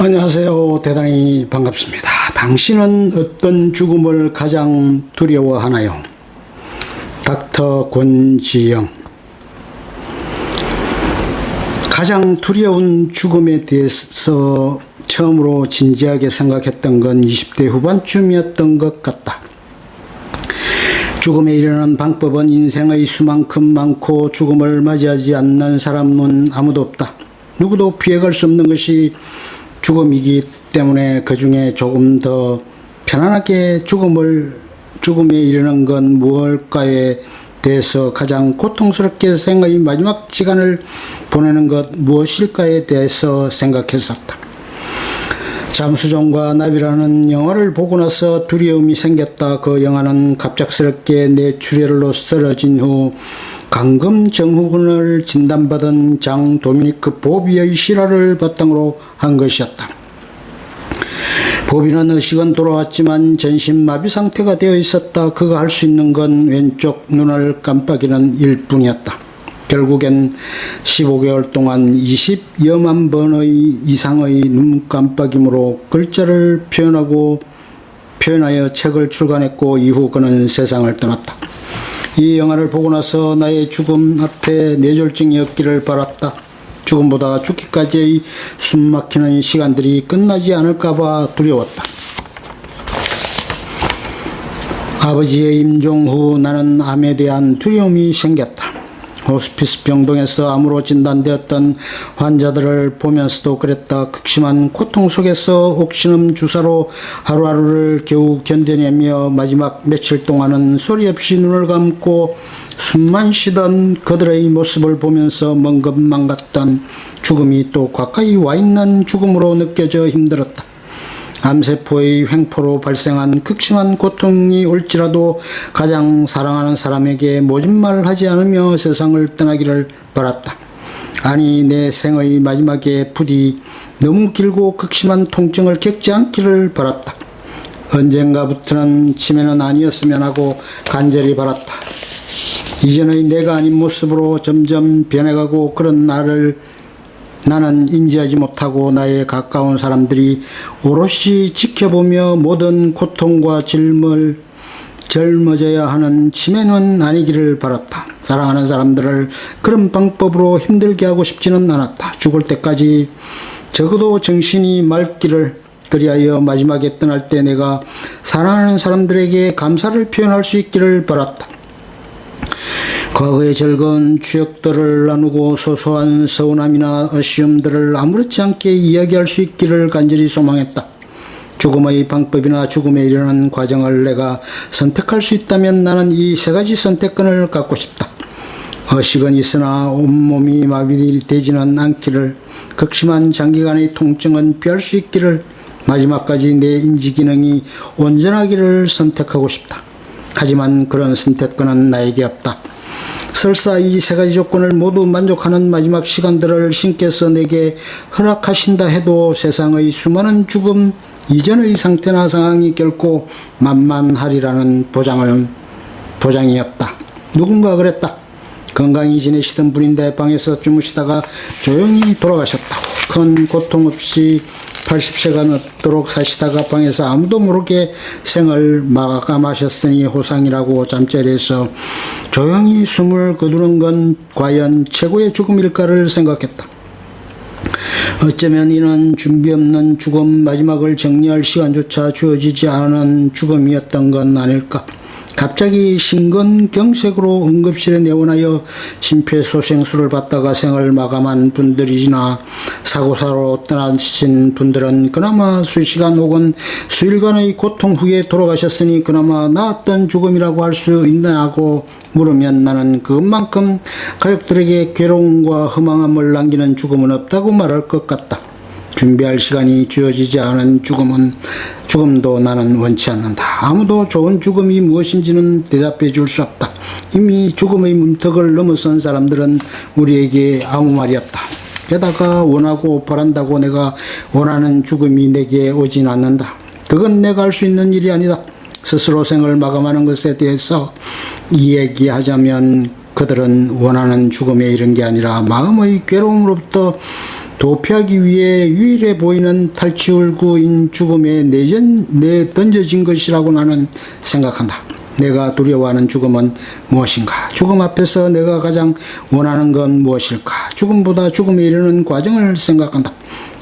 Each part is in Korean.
안녕하세요. 대단히 반갑습니다. 당신은 어떤 죽음을 가장 두려워하나요? 닥터 권지영. 가장 두려운 죽음에 대해서 처음으로 진지하게 생각했던 건 20대 후반쯤이었던 것 같다. 죽음에 이르는 방법은 인생의 수만큼 많고 죽음을 맞이하지 않는 사람은 아무도 없다. 누구도 피해갈 수 없는 것이 죽음이기 때문에 그 중에 조금 더 편안하게 죽음에 이르는 건 무엇일까에 대해서 가장 고통스럽게 생의 마지막 시간을 보내는 것 무엇일까에 대해서 생각했었다. 잠수정과 나비라는 영화를 보고 나서 두려움이 생겼다. 그 영화는 갑작스럽게 뇌출혈로 쓰러진 후 강금증후군을 진단받은 장 도미니크 보비의 실화를 바탕으로 한 것이었다. 보비는 의식은 돌아왔지만 전신마비 상태가 되어 있었다. 그가 할 수 있는 건 왼쪽 눈을 깜빡이는 일뿐이었다. 결국엔 15개월 동안 20여만 번의 이상의 눈 깜빡임으로 글자를 표현하여 책을 출간했고 이후 그는 세상을 떠났다. 이 영화를 보고 나서 나의 죽음 앞에 뇌졸중이 없기를 바랐다. 죽음보다 죽기까지의 숨막히는 시간들이 끝나지 않을까봐 두려웠다. 아버지의 임종 후 나는 암에 대한 두려움이 생겼다. 호스피스 병동에서 암으로 진단되었던 환자들을 보면서도 그랬다. 극심한 고통 속에서 옥신음 주사로 하루하루를 겨우 견뎌내며 마지막 며칠 동안은 소리 없이 눈을 감고 숨만 쉬던 그들의 모습을 보면서 먼 것만 같던 죽음이 또 가까이 와 있는 죽음으로 느껴져 힘들었다. 암세포의 횡포로 발생한 극심한 고통이 올지라도 가장 사랑하는 사람에게 모진 말을 하지 않으며 세상을 떠나기를 바랐다. 아니, 내 생의 마지막에 부디 너무 길고 극심한 통증을 겪지 않기를 바랐다. 언젠가부터는 치매는 아니었으면 하고 간절히 바랐다. 이전의 내가 아닌 모습으로 점점 변해가고 그런 나는 인지하지 못하고 나의 가까운 사람들이 오롯이 지켜보며 모든 고통과 젊어져야 하는 치매는 아니기를 바랐다. 사랑하는 사람들을 그런 방법으로 힘들게 하고 싶지는 않았다. 죽을 때까지 적어도 정신이 맑기를, 그리하여 마지막에 떠날 때 내가 사랑하는 사람들에게 감사를 표현할 수 있기를 바랐다. 과거의 즐거운 추억들을 나누고 소소한 서운함이나 아쉬움들을 아무렇지 않게 이야기할 수 있기를 간절히 소망했다. 죽음의 방법이나 죽음에 이르는 과정을 내가 선택할 수 있다면 나는 이 세 가지 선택권을 갖고 싶다. 의식은 있으나 온몸이 마비되지는 않기를, 극심한 장기간의 통증은 피할 수 있기를, 마지막까지 내 인지기능이 온전하기를 선택하고 싶다. 하지만 그런 선택권은 나에게 없다. 설사 이 세 가지 조건을 모두 만족하는 마지막 시간들을 신께서 내게 허락하신다 해도 세상의 수많은 죽음 이전의 상태나 상황이 결코 만만하리라는 보장이 없다. 누군가 그랬다. 건강히 지내시던 분인데 방에서 주무시다가 조용히 돌아가셨다고. 큰 고통 없이 80세가 넘도록 사시다가 방에서 아무도 모르게 생을 마감하셨으니 호상이라고 잠자리에서 조용히 숨을 거두는 건 과연 최고의 죽음일까를 생각했다. 어쩌면 이는 준비 없는 죽음, 마지막을 정리할 시간조차 주어지지 않은 죽음이었던 건 아닐까. 갑자기 심근경색으로 응급실에 내원하여 심폐소생술을 받다가 생을 마감한 분들이나 사고사로 떠나신 분들은 그나마 수시간 혹은 수일간의 고통 후에 돌아가셨으니 그나마 나았던 죽음이라고 할 수 있나고 물으면 나는 그것만큼 가족들에게 괴로움과 허망함을 남기는 죽음은 없다고 말할 것 같다. 준비할 시간이 주어지지 않은 죽음도 나는 원치 않는다. 아무도 좋은 죽음이 무엇인지는 대답해 줄 수 없다. 이미 죽음의 문턱을 넘어선 사람들은 우리에게 아무 말이 없다. 게다가 원하고 바란다고 내가 원하는 죽음이 내게 오진 않는다. 그건 내가 할 수 있는 일이 아니다. 스스로 생을 마감하는 것에 대해서 이야기하자면 그들은 원하는 죽음에 이른 게 아니라 마음의 괴로움으로부터 도피하기 위해 유일해 보이는 탈취울구인 죽음에 내던져진 것이라고 나는 생각한다. 내가 두려워하는 죽음은 무엇인가? 죽음 앞에서 내가 가장 원하는 건 무엇일까? 죽음보다 죽음에 이르는 과정을 생각한다.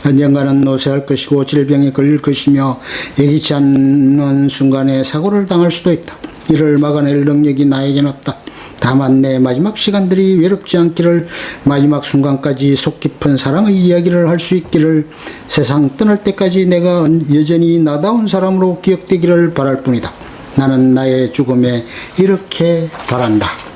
언젠가는 노쇠할 것이고 질병에 걸릴 것이며 예기치 않는 순간에 사고를 당할 수도 있다. 이를 막아낼 능력이 나에겐 없다. 다만 내 마지막 시간들이 외롭지 않기를, 마지막 순간까지 속 깊은 사랑의 이야기를 할 수 있기를, 세상 떠날 때까지 내가 여전히 나다운 사람으로 기억되기를 바랄 뿐이다. 나는 나의 죽음에 이렇게 바란다.